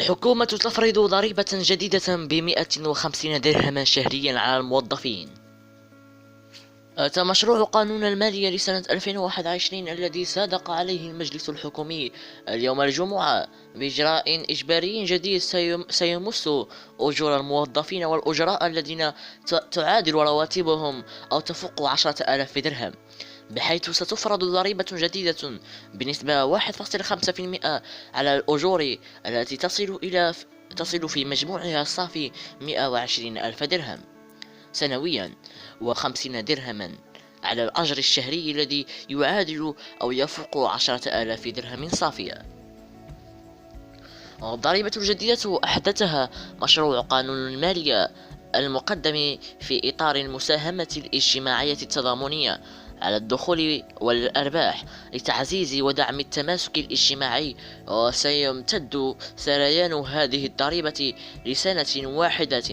الحكومة تفرض ضريبة جديدة ب150 درهما شهريا على الموظفين. أتى مشروع قانون المالية لسنة 2021 الذي صادق عليه المجلس الحكومي اليوم الجمعة بإجراء إجباري جديد سيمس أجور الموظفين والأجراء الذين تعادل رواتبهم أو تفوق 10,000 درهم، بحيث ستفرض ضريبة جديدة بنسبة 1.5% على الأجور التي تصل في مجموعها الصافي 120 ألف درهم سنويا، و50 درهما على الأجر الشهري الذي يعادل أو يفوق 10,000 درهم صافية. الضريبة الجديدة أحدثها مشروع قانون المالية المقدم في إطار المساهمة الاجتماعية التضامنية على الدخول والأرباح لتعزيز ودعم التماسك الاجتماعي، وسيمتد سريان هذه الضريبة لسنة واحدة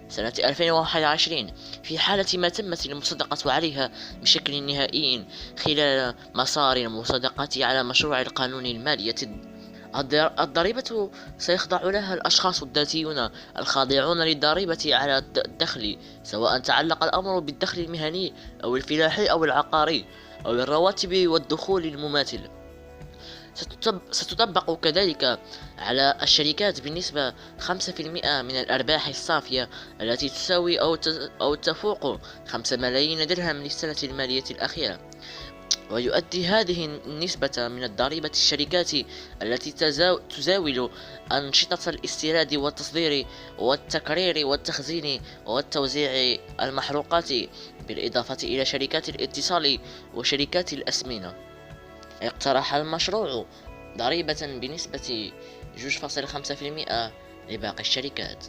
سنة 2021 في حالة ما تمت المصادقة عليها بشكل نهائي خلال مسار المصادقة على مشروع القانون المالية. الضريبة سيخضع لها الأشخاص الذاتيون الخاضعون للضريبة على الدخل، سواء تعلق الأمر بالدخل المهني أو الفلاحي أو العقاري أو الرواتب والدخول المماثل. ستطبق كذلك على الشركات بنسبة 5% من الأرباح الصافية التي تساوي أو تفوق 5 ملايين درهم للسنة المالية الأخيرة. ويؤدي هذه النسبة من الضريبة الشركات التي تزاول أنشطة الاستيراد والتصدير والتكرير والتخزين والتوزيع المحروقات، بالإضافة إلى شركات الاتصال وشركات الأسمنة. اقترح المشروع ضريبة بنسبة 2.5% لباقي الشركات.